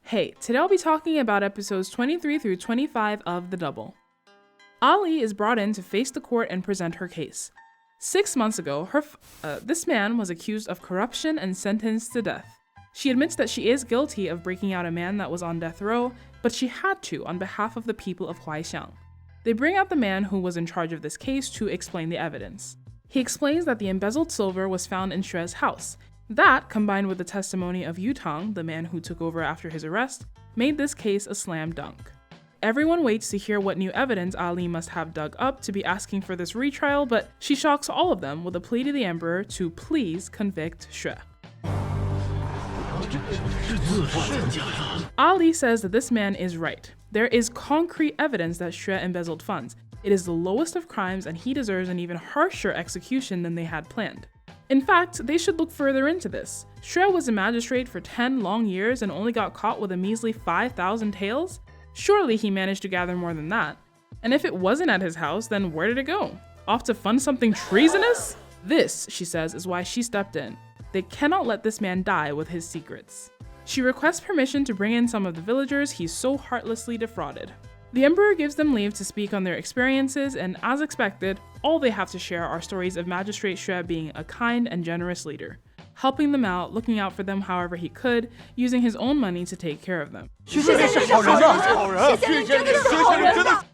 Hey, today I'll be talking about episodes 23 through 25 of The Double. Ali is brought in to face the court and present her case. 6 months ago, this man was accused of corruption and sentenced to death. She admits that she is guilty of breaking out a man that was on death row, but she had to on behalf of the people of Huaixiang. They bring out the man who was in charge of this case to explain the evidence. He explains that the embezzled silver was found in Xue's house. That, combined with the testimony of Yutang, the man who took over after his arrest, made this case a slam dunk. Everyone waits to hear what new evidence Ali must have dug up to be asking for this retrial, but she shocks all of them with a plea to the emperor to please convict Xue. Ali says that this man is right. There is concrete evidence that Xue embezzled funds. It is the lowest of crimes and he deserves an even harsher execution than they had planned. In fact, they should look further into this. Xue was a magistrate for 10 long years and only got caught with a measly 5,000 taels? Surely he managed to gather more than that. And if it wasn't at his house, then where did it go? Off to fund something treasonous? This, she says, is why she stepped in. They cannot let this man die with his secrets. She requests permission to bring in some of the villagers he's so heartlessly defrauded. The emperor gives them leave to speak on their experiences, and as expected, all they have to share are stories of Magistrate Xue being a kind and generous leader, helping them out, looking out for them however he could, using his own money to take care of them.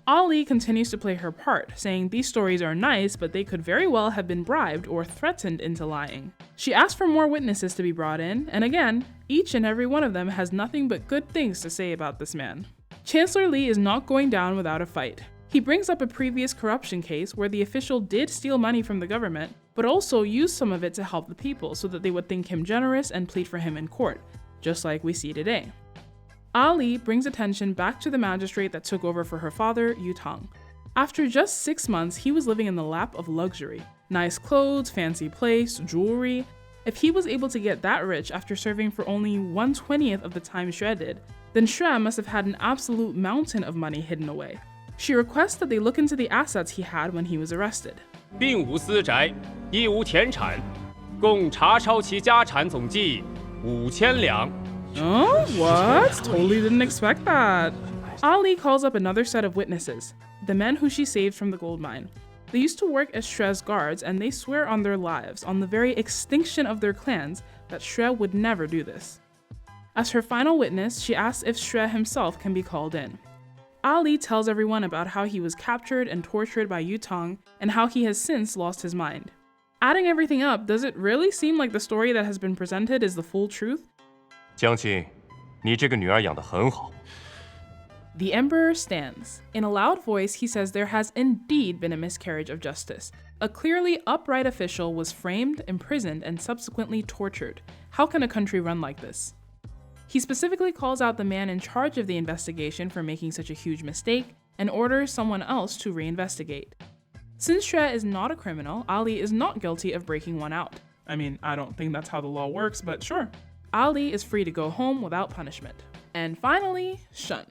Ali continues to play her part, saying these stories are nice, but they could very well have been bribed or threatened into lying. She asks for more witnesses to be brought in, and again, each and every one of them has nothing but good things to say about this man. Chancellor Li is not going down without a fight. He brings up a previous corruption case where the official did steal money from the government, but also used some of it to help the people so that they would think him generous and plead for him in court, just like we see today. Ali brings attention back to the magistrate that took over for her father, Yutang. After just 6 months, he was living in the lap of luxury. Nice clothes, fancy place, jewelry. If he was able to get that rich after serving for only 1/20th of the time Xue did, then Xue must have had an absolute mountain of money hidden away. She requests that they look into the assets he had when he was arrested. 并无私宅，亦无田产，共查抄其家产总计5000两。 Oh, what? Totally didn't expect that. Ali calls up another set of witnesses, the men who she saved from the gold mine. They used to work as Xue's guards, and they swear on their lives, on the very extinction of their clans, that Xue would never do this. As her final witness, she asks if Xue himself can be called in. Ali tells everyone about how he was captured and tortured by Yutang, and how he has since lost his mind. Adding everything up, does it really seem like the story that has been presented is the full truth? 将军，你这个女儿养得很好。 The emperor stands. In a loud voice, he says there has indeed been a miscarriage of justice. A clearly upright official was framed, imprisoned, and subsequently tortured. How can a country run like this? He specifically calls out the man in charge of the investigation for making such a huge mistake and orders someone else to reinvestigate. Since Xue is not a criminal, Ali is not guilty of breaking one out. I mean, I don't think that's how the law works, but sure. Ali is free to go home without punishment. And finally, Shen.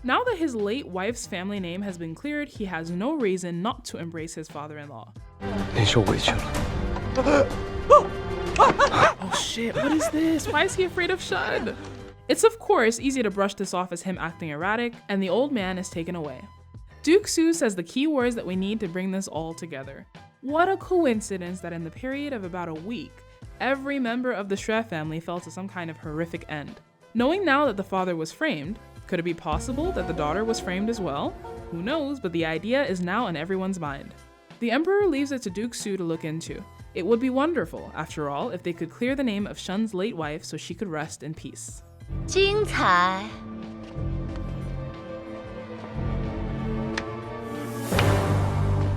Now that his late wife's family name has been cleared, he has no reason not to embrace his father-in-law. Oh shit, what is this? Why is he afraid of Shen? It's of course easy to brush this off as him acting erratic, and the old man is taken away. Duke Su says the key words that we need to bring this all together. What a coincidence that in the period of about a week, every member of the Xue family fell to some kind of horrific end. Knowing now that the father was framed, could it be possible that the daughter was framed as well? Who knows, but the idea is now in everyone's mind. The emperor leaves it to Duke Su to look into. It would be wonderful, after all, if they could clear the name of Shen's late wife so she could rest in peace. 精彩。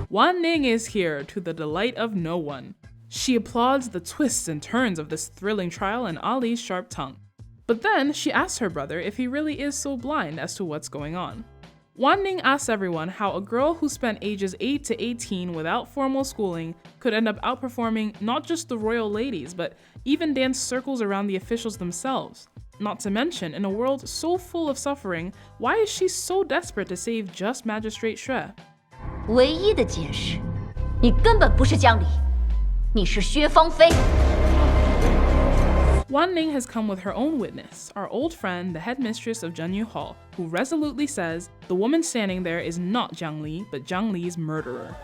Wan Ning is here, to the delight of no one. She applauds the twists and turns of this thrilling trial and Ali's sharp tongue. But then she asks her brother if he really is so blind as to what's going on. Wan Ning asks everyone how a girl who spent ages 8 to 18 without formal schooling could end up outperforming not just the royal ladies, but even dance circles around the officials themselves. Not to mention, in a world so full of suffering, why is she so desperate to save just Magistrate Xue? 唯一的解释，你根本不是江离，你是薛芳菲。Wan Ning has come with her own witness, our old friend, the headmistress of Zhenyu Hall, who resolutely says the woman standing there is not Jiang Li, but Jiang Li's murderer.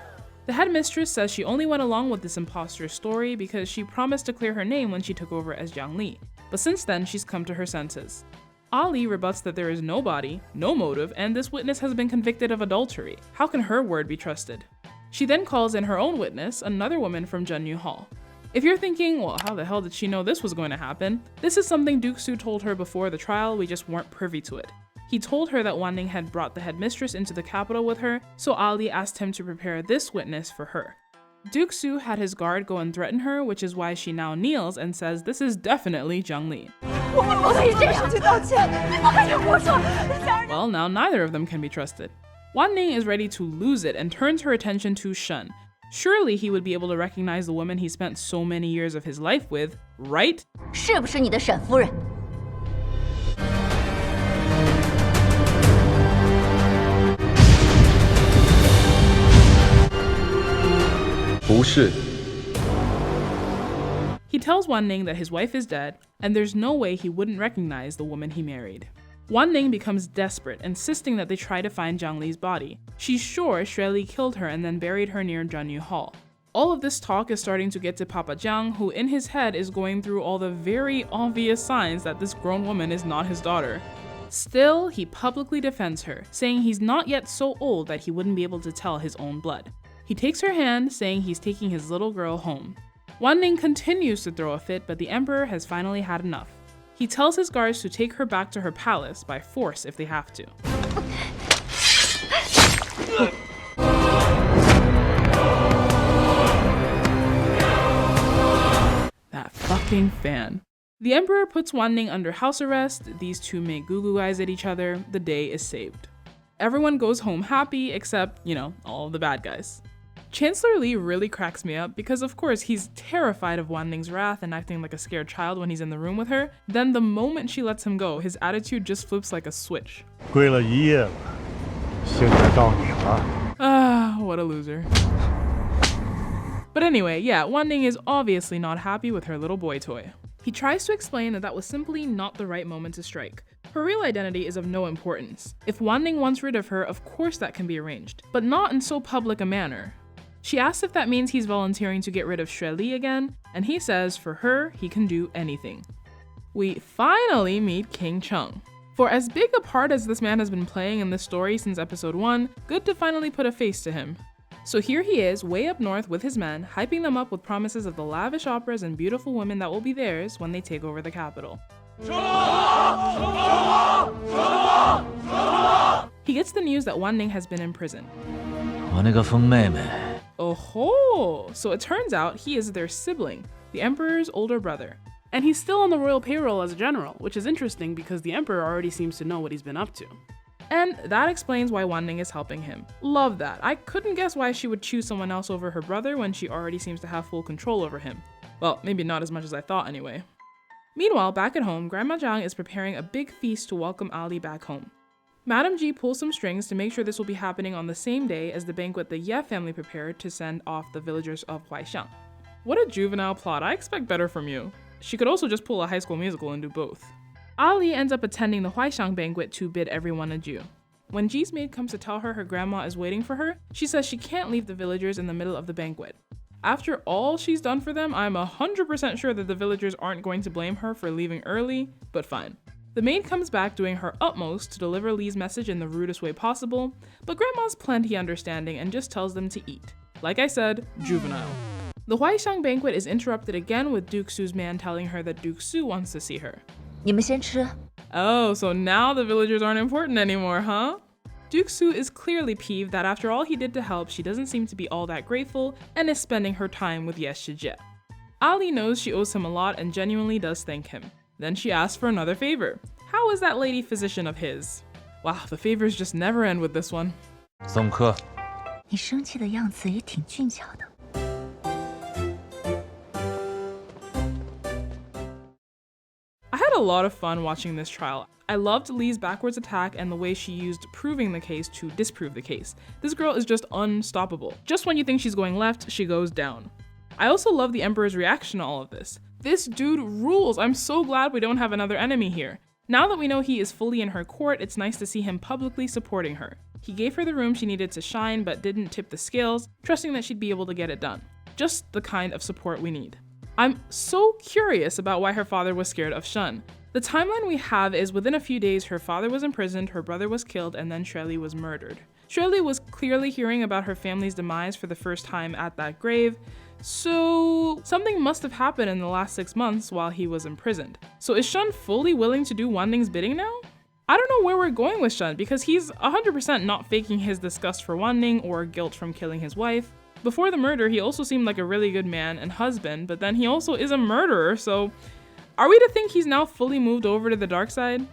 The headmistress says she only went along with this imposter story because she promised to clear her name when she took over as Jiang Li, but since then she's come to her senses. Ali rebuts that there is no body, no motive, and this witness has been convicted of adultery. How can her word be trusted? She then calls in her own witness, another woman from Zhenyu Hall. If you're thinking, well, how the hell did she know this was going to happen? This is something Duke-su told her before the trial, we just weren't privy to it. He told her that Wan Ning had brought the headmistress into the capital with her, so Ali asked him to prepare this witness for her. Duke-su had his guard go and threaten her, which is why she now kneels and says this is definitely Jiang Li. Well, now neither of them can be trusted. Wan Ning is ready to lose it and turns her attention to Shen. Surely he would be able to recognize the woman he spent so many years of his life with, right? 是不是你的沈夫人？ 不是。 He tells Wan Ning that his wife is dead, and there's no way he wouldn't recognize the woman he married. Wan Ning becomes desperate, insisting that they try to find Jiang Li's body. She's sure Xue Li killed her and then buried her near Zhenyu Hall. All of this talk is starting to get to Papa Jiang, who in his head is going through all the very obvious signs that this grown woman is not his daughter. Still, he publicly defends her, saying he's not yet so old that he wouldn't be able to tell his own blood. He takes her hand, saying he's taking his little girl home. Wan Ning continues to throw a fit, but the emperor has finally had enough. He tells his guards to take her back to her palace by force if they have to. That fucking fan. The emperor puts Wan Ning under house arrest, these two make goo-goo eyes at each other, the day is saved. Everyone goes home happy except, all the bad guys. Chancellor Li really cracks me up because of course he's terrified of Wan Ning's wrath and acting like a scared child when he's in the room with her. Then the moment she lets him go, his attitude just flips like a switch. 跪了一夜了，现在到你了。 Ah, what a loser. But anyway, yeah, Wan Ning is obviously not happy with her little boy toy. He tries to explain that that was simply not the right moment to strike. Her real identity is of no importance. If Wan Ning wants rid of her, of course that can be arranged, but not in so public a manner. She asks if that means he's volunteering to get rid of Xue Li again, and he says for her, he can do anything. We finally meet King Cheng. For as big a part as this man has been playing in this story since episode 1, good to finally put a face to him. So here he is, way up north with his men, hyping them up with promises of the lavish operas and beautiful women that will be theirs when they take over the capital. He gets the news that Wan Ning has been in prison. 我那个疯妹妹 Oh, so it turns out he is their sibling, the emperor's older brother. And he's still on the royal payroll as a general, which is interesting because the emperor already seems to know what he's been up to. And that explains why Wan Ning is helping him. Love that. I couldn't guess why she would choose someone else over her brother when she already seems to have full control over him. Well, maybe not as much as I thought anyway. Meanwhile, back at home, Grandma Jiang is preparing a big feast to welcome Ali back home. Madam Ji pulls some strings to make sure this will be happening on the same day as the banquet the Ye family prepared to send off the villagers of Huaixiang. What a juvenile plot, I expect better from you. She could also just pull a High School Musical and do both. Ali ends up attending the Huaixiang banquet to bid everyone adieu. When Ji's maid comes to tell her grandma is waiting for her, she says she can't leave the villagers in the middle of the banquet. After all she's done for them, I'm 100% sure that the villagers aren't going to blame her for leaving early, but fine. The maid comes back doing her utmost to deliver Li's message in the rudest way possible, but Grandma's plenty understanding and just tells them to eat. Like I said, juvenile. The Huaixiang banquet is interrupted again with Duke-su's man telling her that Duke-su wants to see her. 你们先吃。 Oh, so now the villagers aren't important anymore, huh? Duke-su is clearly peeved that after all he did to help, she doesn't seem to be all that grateful and is spending her time with Ye Shijie. Ali knows she owes him a lot and genuinely does thank him. Then she asks for another favor. How is that lady physician of his? Wow, the favors just never end with this one. 送客。你生气的样子也挺俊俏的。 I had a lot of fun watching this trial. I loved Li's backwards attack and the way she used proving the case to disprove the case. This girl is just unstoppable. Just when you think she's going left, she goes down. I also love the Emperor's reaction to all of this. This dude rules. I'm so glad we don't have another enemy here. Now that we know he is fully in her court, it's nice to see him publicly supporting her. He gave her the room she needed to shine, but didn't tip the scales, trusting that she'd be able to get it done. Just the kind of support we need. I'm so curious about why her father was scared of Shun. The timeline we have is within a few days, her father was imprisoned, her brother was killed, and then Shirley was murdered. Shirley was clearly hearing about her family's demise for the first time at that grave, so something must have happened in the last 6 months while he was imprisoned. So is Shun fully willing to do Wan Ning's bidding now? I don't know where we're going with Shun because he's 100% not faking his disgust for Wan Ning or guilt from killing his wife. Before the murder, he also seemed like a really good man and husband, but then he also is a murderer, so are we to think he's now fully moved over to the dark side?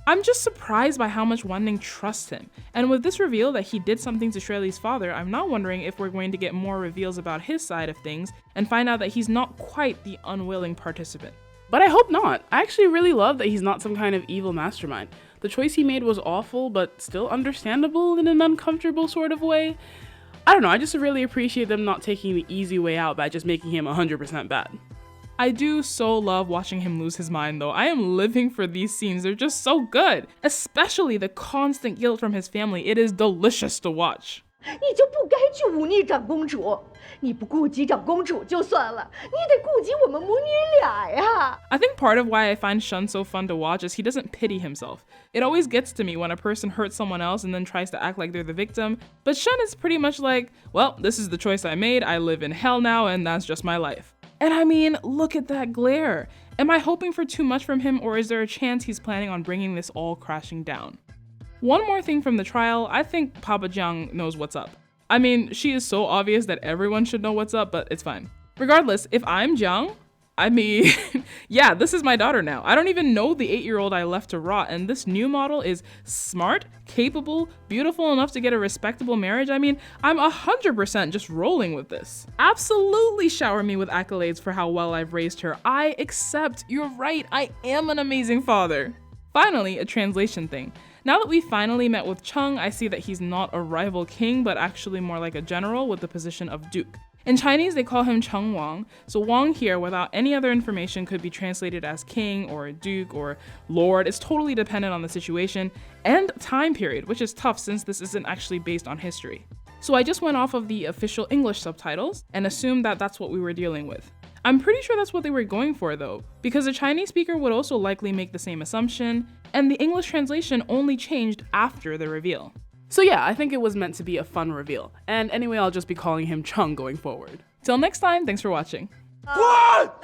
I'm just surprised by how much Wan Ning trusts him, and with this reveal that he did something to Shirley's father, I'm now wondering if we're going to get more reveals about his side of things and find out that he's not quite the unwilling participant. But I hope not. I actually really love that he's not some kind of evil mastermind. The choice he made was awful, but still understandable in an uncomfortable sort of way. I don't know, I just really appreciate them not taking the easy way out by just making him 100% bad. I do so love watching him lose his mind though. I am living for these scenes, they're just so good. Especially the constant guilt from his family, it is delicious to watch. 你就不该去忤逆长公主，你不顾及长公主就算了，你得顾及我们母女俩呀。 I think part of why I find Shun so fun to watch is he doesn't pity himself. It always gets to me when a person hurts someone else and then tries to act like they're the victim, but Shun is pretty much like, well, this is the choice I made, I live in hell now and that's just my life. And I mean, look at that glare. Am I hoping for too much from him or is there a chance he's planning on bringing this all crashing down? One more thing from the trial, I think Papa Jiang knows what's up. I mean, she is so obvious that everyone should know what's up, but it's fine. Regardless, if I'm Jiang, I mean, yeah, this is my daughter now. I don't even know the 8-year-old I left to rot, and this new model is smart, capable, beautiful enough to get a respectable marriage. I mean, I'm 100% just rolling with this. Absolutely shower me with accolades for how well I've raised her. I accept, you're right, I am an amazing father. Finally, a translation thing. Now that we finally met with Cheng, I see that he's not a rival king, but actually more like a general with the position of duke. In Chinese, they call him Cheng Wang, so Wang here without any other information could be translated as king or duke or lord. It's totally dependent on the situation and time period, which is tough since this isn't actually based on history. So I just went off of the official English subtitles and assumed that that's what we were dealing with. I'm pretty sure that's what they were going for though, because a Chinese speaker would also likely make the same assumption, and the English translation only changed after the reveal. So yeah, I think it was meant to be a fun reveal. And anyway, I'll just be calling him Cheng going forward. Till next time, thanks for watching. What?